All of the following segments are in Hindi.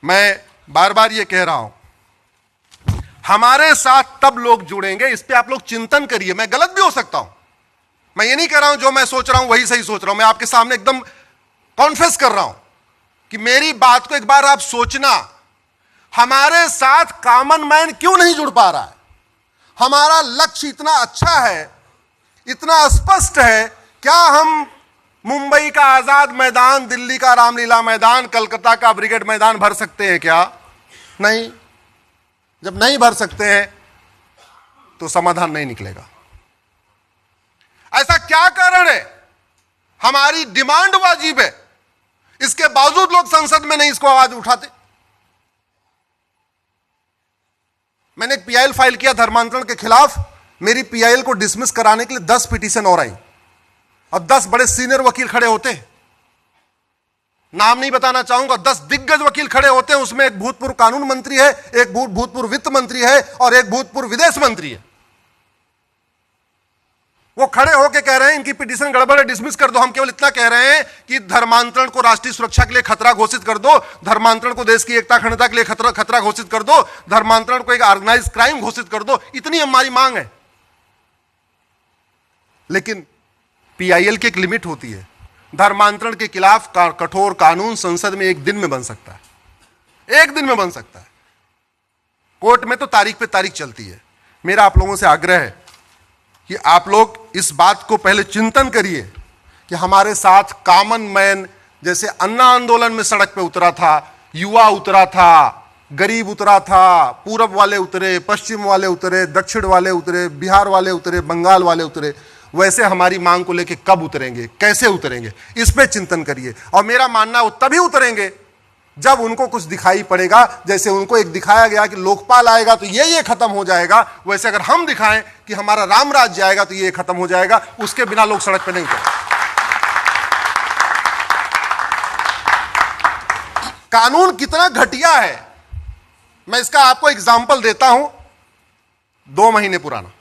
मैं बार बार ये कह रहा हूं, हमारे साथ तब लोग जुड़ेंगे, इस पे आप लोग चिंतन करिए। मैं गलत भी हो सकता हूं, मैं ये नहीं कह रहा हूं जो मैं सोच रहा हूं वही सही सोच रहा हूं। मैं आपके सामने एकदम कॉन्फेस कर रहा हूं कि मेरी बात को एक बार आप सोचना, हमारे साथ कॉमन मैन क्यों नहीं जुड़ पा रहा है? हमारा लक्ष्य इतना अच्छा है, इतना स्पष्ट है, क्या हम मुंबई का आजाद मैदान, दिल्ली का रामलीला मैदान, कलकत्ता का ब्रिगेड मैदान भर सकते हैं क्या? नहीं। जब नहीं भर सकते हैं तो समाधान नहीं निकलेगा। ऐसा क्या कारण है? हमारी डिमांड वाजिब है, इसके बावजूद लोग संसद में नहीं इसको आवाज उठाते। मैंने एक पीआईएल फाइल किया धर्मांतरण के खिलाफ, मेरी पीआईएल को डिसमिस कराने के लिए 10 पिटीशन और आई, और 10 बड़े सीनियर वकील खड़े होते हैं, नाम नहीं बताना चाहूंगा, 10 दिग्गज वकील खड़े होते हैं। उसमें एक भूतपूर्व कानून मंत्री है, एक भूतपूर्व वित्त मंत्री है और एक भूतपूर्व विदेश मंत्री है। वो खड़े होकर कह रहे हैं इनकी पिटीशन गड़बड़ है, डिसमिस कर दो। हम केवल इतना कह रहे हैं कि धर्मांतरण को राष्ट्रीय सुरक्षा के लिए खतरा घोषित कर दो, धर्मांतरण को देश की एकता अखंडता के लिए खतरा घोषित कर दो, धर्मांतरण को एक ऑर्गेनाइज्ड क्राइम घोषित कर दो। इतनी हमारी मांग है। लेकिन पीआईएल की एक लिमिट होती है। धर्मांतरण के खिलाफ कठोर कानून संसद में एक दिन में बन सकता है, एक दिन में बन सकता है। कोर्ट में तो तारीख पे तारीख चलती है। मेरा आप लोगों से आग्रह है कि आप लोग इस बात को पहले चिंतन करिए कि हमारे साथ कॉमन मैन, जैसे अन्ना आंदोलन में सड़क पे उतरा था, युवा उतरा था, गरीब उतरा था, पूरब वाले उतरे, पश्चिम वाले उतरे, दक्षिण वाले उतरे, बिहार वाले उतरे, बंगाल वाले उतरे, वैसे हमारी मांग को लेके कब उतरेंगे, कैसे उतरेंगे, इस पे चिंतन करिए। और मेरा मानना वो तभी उतरेंगे जब उनको कुछ दिखाई पड़ेगा। जैसे उनको एक दिखाया गया कि लोकपाल आएगा तो ये खत्म हो जाएगा, वैसे अगर हम दिखाएं कि हमारा राम राज्य आएगा तो ये खत्म हो जाएगा। उसके बिना लोग सड़क पे नहीं उतरेंगे। कानून कितना घटिया है, मैं इसका आपको एग्जाम्पल देता हूं। 2 महीने पुराना,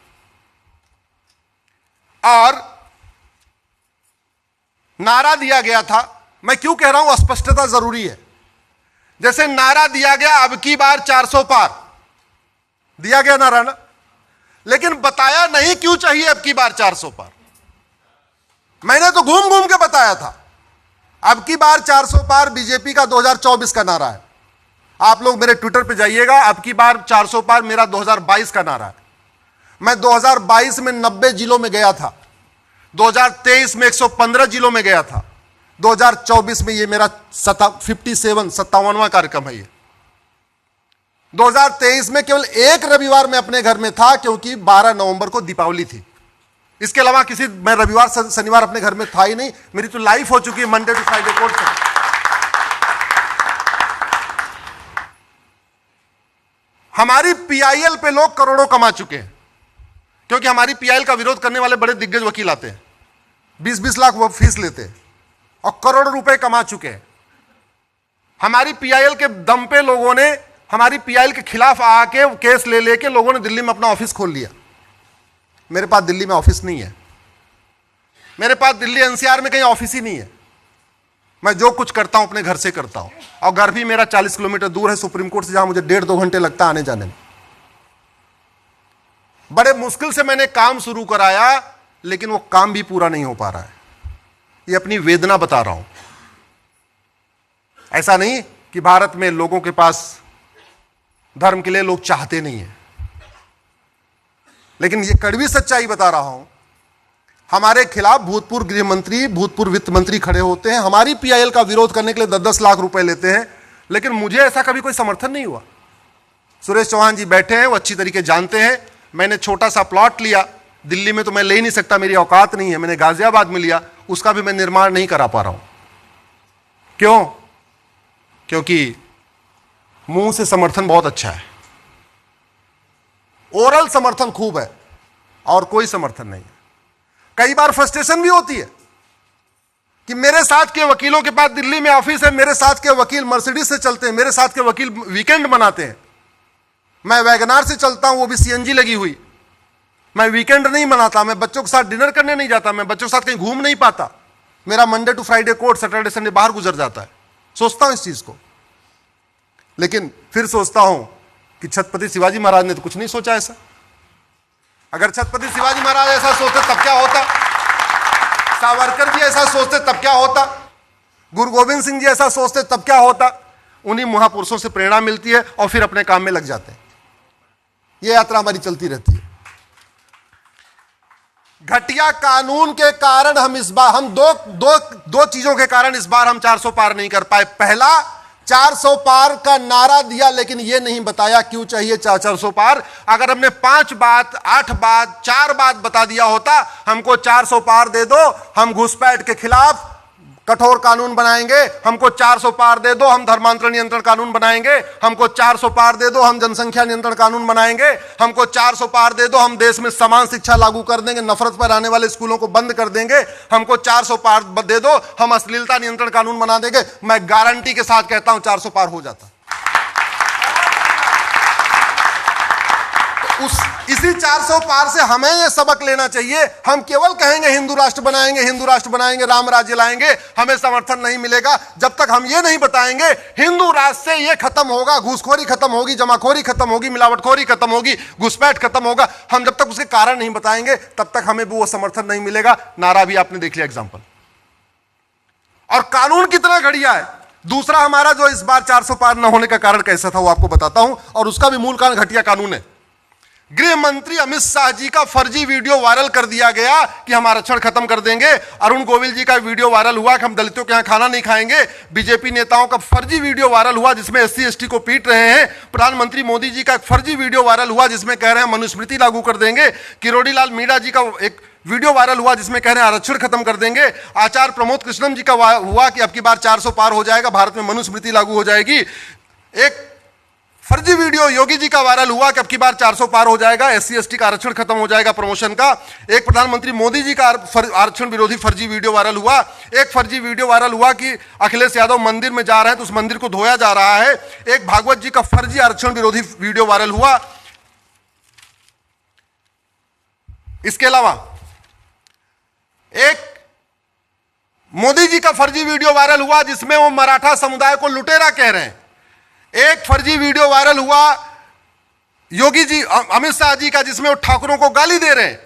और नारा दिया गया था। मैं क्यों कह रहा हूं स्पष्टता जरूरी है। जैसे नारा दिया गया अब की बार 400 पार, दिया गया नारा ना, लेकिन बताया नहीं क्यों चाहिए अब की बार 400 पार। मैंने तो घूम घूम के बताया था अब की बार 400 पार बीजेपी का 2024 का नारा है। आप लोग मेरे ट्विटर पे जाइएगा, अब की बार 400 पार मेरा 2022 का नारा है। मैं 2022 में 90 जिलों में गया था, 2023 में 115 जिलों में गया था, 2024 में ये मेरा 57वां कार्यक्रम है। ये 2023 में केवल एक रविवार में अपने घर में था, क्योंकि 12 नवंबर को दीपावली थी। इसके अलावा किसी मैं रविवार शनिवार अपने घर में था ही नहीं। मेरी तो लाइफ हो चुकी है मंडे टू फ्राइडे कोर्ट से। हमारी पीआईएल पे लोग करोड़ों कमा चुके हैं, क्योंकि हमारी पीआईएल का विरोध करने वाले बड़े दिग्गज वकील आते हैं, 20-20 लाख वो फीस लेते हैं और करोड़ों रुपए कमा चुके हैं। हमारी पीआईएल के दम पे लोगों ने हमारी पीआईएल के खिलाफ आके केस ले लेके लोगों ने दिल्ली में अपना ऑफिस खोल लिया। मेरे पास दिल्ली में ऑफिस नहीं है, मेरे पास दिल्ली एनसीआर में कहीं ऑफिस ही नहीं है। मैं जो कुछ करता हूं अपने घर से करता हूं, और घर भी मेरा 40 किलोमीटर दूर है सुप्रीम कोर्ट से, जहां मुझे 1.5-2 घंटे लगता आने जाने में। बड़े मुश्किल से मैंने काम शुरू कराया, लेकिन वो काम भी पूरा नहीं हो पा रहा है। ये अपनी वेदना बता रहा हूं। ऐसा नहीं कि भारत में लोगों के पास धर्म के लिए लोग चाहते नहीं है, लेकिन ये कड़वी सच्चाई बता रहा हूं। हमारे खिलाफ भूतपूर्व गृह मंत्री, भूतपूर्व वित्त मंत्री खड़े होते हैं, हमारी पीआईएल का विरोध करने के लिए 10-10 लाख रुपए लेते हैं, लेकिन मुझे ऐसा कभी कोई समर्थन नहीं हुआ। सुरेश चौहान जी बैठे हैं, वो अच्छी तरीके जानते हैं। मैंने छोटा सा प्लॉट लिया, दिल्ली में तो मैं ले ही नहीं सकता, मेरी औकात नहीं है। मैंने गाजियाबाद में लिया, उसका भी मैं निर्माण नहीं करा पा रहा हूं। क्यों? क्योंकि मुंह से समर्थन बहुत अच्छा है, ओरल समर्थन खूब है, और कोई समर्थन नहीं है। कई बार फ्रस्ट्रेशन भी होती है कि मेरे साथ के वकीलों के पास दिल्ली में ऑफिस है, मेरे साथ के वकील मर्सिडीज से चलते हैं, मेरे साथ के वकील वीकेंड मनाते हैं। मैं वैगनार से चलता हूं, वो भी सीएनजी लगी हुई। मैं वीकेंड नहीं मनाता, मैं बच्चों के साथ डिनर करने नहीं जाता, मैं बच्चों के साथ कहीं घूम नहीं पाता। मेरा Monday to Friday court, Saturday Sunday बाहर गुजर जाता है। सोचता हूं इस चीज को। लेकिन फिर सोचता हूं कि छत्रपति शिवाजी महाराज ने तो कुछ नहीं सोचा ऐसा। अगर छत्रपति शिवाजी महाराज ऐसा सोचते तब क्या होता, सावरकर जी ऐसा सोचते तब क्या होता, गुरु गोविंद सिंह जी ऐसा सोचते तब क्या होता। उन्हीं महापुरुषों से प्रेरणा मिलती है और फिर अपने काम में लग जाते हैं। यह यात्रा हमारी चलती रहती है। घटिया कानून के कारण हम इस बार दो चीजों के कारण इस बार हम 400 पार नहीं कर पाए। पहला, 400 पार का नारा दिया लेकिन यह नहीं बताया क्यों चाहिए 400 पार। अगर हमने 5 बात, 8 बात, 4 बात बता दिया होता, हमको 400 पार दे दो, हम घुसपैठ के खिलाफ कठोर कानून बनाएंगे, हमको 400 पार दे दो, हम धर्मांतरण नियंत्रण कानून बनाएंगे, हमको 400 पार दे दो, हम जनसंख्या नियंत्रण कानून बनाएंगे, हमको 400 पार दे दो, हम देश में समान शिक्षा लागू कर देंगे, नफरत पर आने वाले स्कूलों को बंद कर देंगे, हमको 400 पार दे दो, हम अश्लीलता नियंत्रण कानून बना देंगे। मैं गारंटी के साथ कहता हूं 400 पार हो जाता। इसी 400 पार से हमें यह सबक लेना चाहिए। हम केवल कहेंगे हिंदू राष्ट्र बनाएंगे, हिंदू राष्ट्र बनाएंगे, राम राज्य लाएंगे, हमें समर्थन नहीं मिलेगा जब तक हम यह नहीं बताएंगे हिंदू राष्ट्र से यह खत्म होगा, घूसखोरी खत्म होगी, जमाखोरी खत्म होगी, मिलावटखोरी खत्म होगी, घुसपैठ खत्म होगा। हम जब तक उसके कारण नहीं बताएंगे तब तक हमें वो समर्थन नहीं मिलेगा। नारा भी आपने देख लिया एग्जाम्पल। और कानून कितना घटिया है। दूसरा हमारा जो इस बार 400 पार न होने का कारण कैसा था वो आपको बताता हूं, और उसका भी मूल कारण घटिया कानून है। गृह मंत्री अमित शाह जी का फर्जी वीडियो वायरल कर दिया गया कि हम आरक्षण खत्म कर देंगे। अरुण गोविल जी का वीडियो वायरल हुआ कि हम दलितों के यहां खाना नहीं खाएंगे। बीजेपी नेताओं का फर्जी वीडियो वायरल हुआ जिसमें SC ST को पीट रहे हैं। प्रधानमंत्री मोदी जी का एक फर्जी वीडियो वायरल हुआ जिसमें कह रहे हैं मनुस्मृति लागू कर देंगे। किरोड़ी लाल मीणा जी का एक वीडियो वायरल हुआ जिसमें कह रहे हैं आरक्षण खत्म कर देंगे। आचार्य प्रमोद कृष्णम जी का हुआ कि अब की बार 400 पार हो जाएगा, भारत में मनुस्मृति लागू हो जाएगी। एक फर्जी वीडियो योगी जी का वायरल हुआ कि अब की बार 400 पार हो जाएगा, SC ST का आरक्षण खत्म हो जाएगा प्रमोशन का। एक प्रधानमंत्री मोदी जी का आरक्षण विरोधी फर्जी वीडियो वायरल हुआ। एक फर्जी वीडियो वायरल हुआ कि अखिलेश यादव मंदिर में जा रहे हैं तो उस मंदिर को धोया जा रहा है। एक भागवत जी का फर्जी आरक्षण विरोधी वीडियो वायरल हुआ। इसके अलावा एक मोदी जी का फर्जी वीडियो वायरल हुआ जिसमें वो मराठा समुदाय को लुटेरा कह रहे हैं। एक फर्जी वीडियो वायरल हुआ योगी जी अमित शाह जी का जिसमें वो ठाकुरों को गाली दे रहे हैं।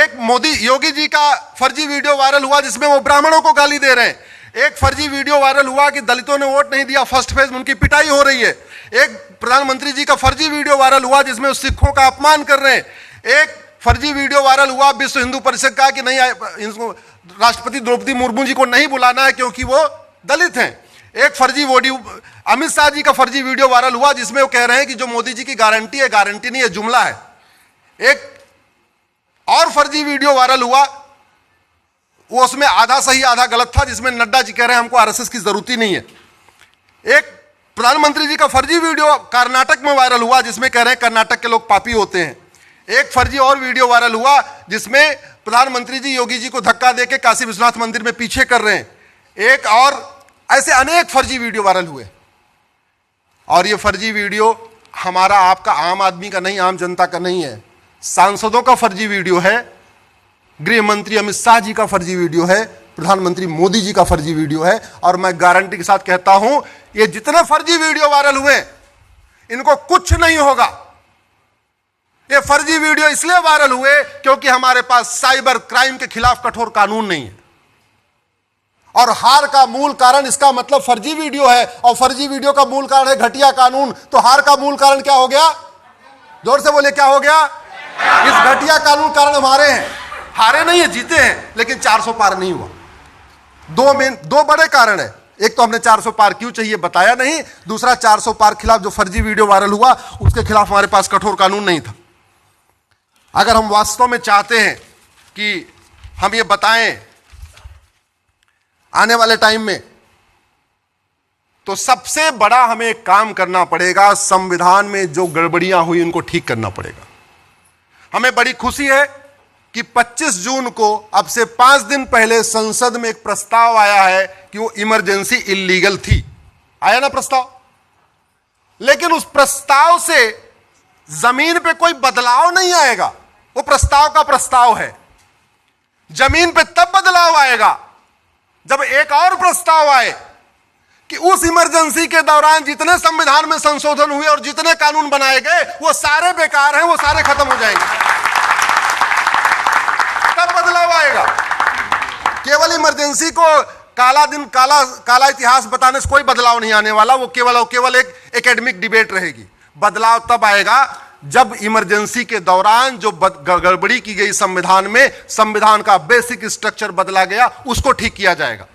एक योगी जी का फर्जी वीडियो वायरल हुआ जिसमें वो ब्राह्मणों को गाली दे रहे हैं। एक फर्जी वीडियो वायरल हुआ कि दलितों ने वोट नहीं दिया, फर्स्ट फेज में उनकी पिटाई हो रही है। एक प्रधानमंत्री जी का फर्जी वीडियो वायरल हुआ जिसमें वो सिखों का अपमान कर रहे हैं। एक फर्जी वीडियो वायरल हुआ विश्व हिंदू परिषद का कि नहीं, राष्ट्रपति द्रौपदी मुर्मू जी को नहीं बुलाना है क्योंकि वो दलित हैं। एक फर्जी वीडियो अमित शाह जी का फर्जी वीडियो वायरल हुआ जिसमें वो कह रहे हैं कि जो मोदी जी की गारंटी है, गारंटी नहीं है, जुमला है। एक और फर्जी वीडियो वायरल हुआ, वो उसमें आधा सही आधा गलत था, जिसमें नड्डा जी कह रहे हैं हमको RSS की जरूरत ही नहीं है। एक प्रधानमंत्री जी का फर्जी वीडियो कर्नाटक में वायरल हुआ जिसमें कह रहे हैं कर्नाटक के लोग पापी होते हैं। एक फर्जी और वीडियो वायरल हुआ जिसमें प्रधानमंत्री जी योगी जी को धक्का देके काशी विश्वनाथ मंदिर में पीछे कर रहे हैं। एक और ऐसे अनेक फर्जी वीडियो वायरल हुए। और ये फर्जी वीडियो हमारा आपका आम आदमी का नहीं, आम जनता का नहीं है, सांसदों का फर्जी वीडियो है, गृह मंत्री अमित शाह जी का फर्जी वीडियो है, प्रधानमंत्री मोदी जी का फर्जी वीडियो है। और मैं गारंटी के साथ कहता हूं ये जितने फर्जी वीडियो वायरल हुए इनको कुछ नहीं होगा। ये फर्जी वीडियो इसलिए वायरल हुए क्योंकि हमारे पास साइबर क्राइम के खिलाफ कठोर कानून नहीं है। और हार का मूल कारण इसका मतलब फर्जी वीडियो है, और फर्जी वीडियो का मूल कारण है घटिया कानून। तो हार का मूल कारण क्या हो गया? जोर से बोले, क्या हो गया? इस घटिया कानून कारण हमारे हैं। हारे नहीं है, जीते हैं, लेकिन 400 पार नहीं हुआ। दो बड़े कारण है। एक तो हमने 400 पार क्यों चाहिए बताया नहीं, दूसरा 400 पार खिलाफ जो फर्जी वीडियो वायरल हुआ उसके खिलाफ हमारे पास कठोर कानून नहीं था। अगर हम वास्तव में चाहते हैं कि हम ये बताएं आने वाले टाइम में, तो सबसे बड़ा हमें एक काम करना पड़ेगा, संविधान में जो गड़बड़ियां हुई उनको ठीक करना पड़ेगा। हमें बड़ी खुशी है कि 25 जून को, अब से 5 दिन पहले, संसद में एक प्रस्ताव आया है कि वो इमरजेंसी इल्लीगल थी। आया ना प्रस्ताव? लेकिन उस प्रस्ताव से जमीन पे कोई बदलाव नहीं आएगा। वो प्रस्ताव का प्रस्ताव है। जमीन पे तब बदलाव आएगा जब एक और प्रस्ताव आए कि उस इमरजेंसी के दौरान जितने संविधान में संशोधन हुए और जितने कानून बनाए गए वो सारे बेकार हैं, वो सारे खत्म हो जाएंगे। तब बदलाव आएगा। केवल इमरजेंसी को काला दिन, काला इतिहास बताने से कोई बदलाव नहीं आने वाला। वो केवल एक एकेडमिक डिबेट रहेगी। बदलाव तब आएगा जब इमरजेंसी के दौरान जो गड़बड़ी की गई संविधान में, संविधान का बेसिक स्ट्रक्चर बदला गया, उसको ठीक किया जाएगा।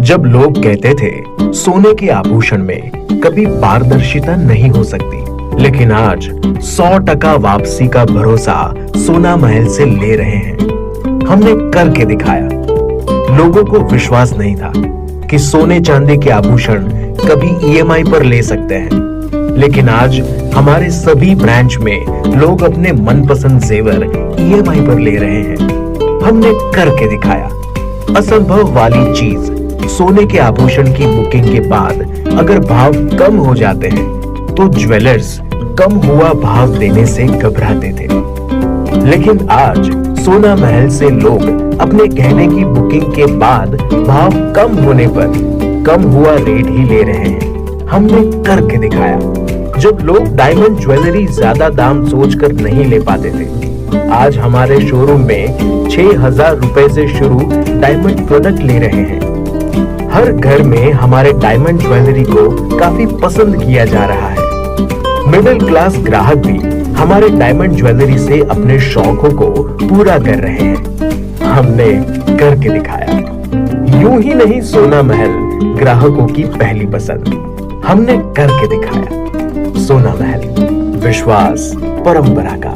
जब लोग कहते थे सोने के आभूषण में कभी पारदर्शिता नहीं हो सकती, लेकिन आज 100% वापसी का भरोसा सोना महल से ले रहे हैं। हमने करके दिखाया। लोगों को विश्वास नहीं था कि सोने चांदी के आभूषण कभी EMI पर ले सकते हैं, लेकिन आज हमारे सभी ब्रांच में लोग अपने मनपसंद जेवर EMI पर ले रहे हैं। हमने करके दिखाया। असंभव वाली चीज, सोने के आभूषण की बुकिंग के बाद अगर भाव कम हो जाते हैं तो ज्वेलर्स कम हुआ भाव देने से घबराते थे, लेकिन आज सोना महल से लोग अपने गहने की बुकिंग के बाद भाव कम होने पर कम हुआ रेट ही ले रहे हैं। हमने करके दिखाया। जब लोग डायमंड ज्वेलरी ज्यादा दाम सोचकर नहीं ले पाते थे, आज हमारे शोरूम में 6,000 रुपए से शुरू डायमंड प्रोडक्ट ले रहे हैं। हर घर में हमारे डायमंड ज्वेलरी को काफी पसंद किया जा रहा है। मिडिल क्लास ग्राहक भी हमारे डायमंड ज्वेलरी से अपने शौकों को पूरा कर रहे हैं। हमने करके दिखाया। यूं ही नहीं सोना महल ग्राहकों की पहली पसंद। हमने करके दिखाया। सोना महल, विश्वास परंपरा का।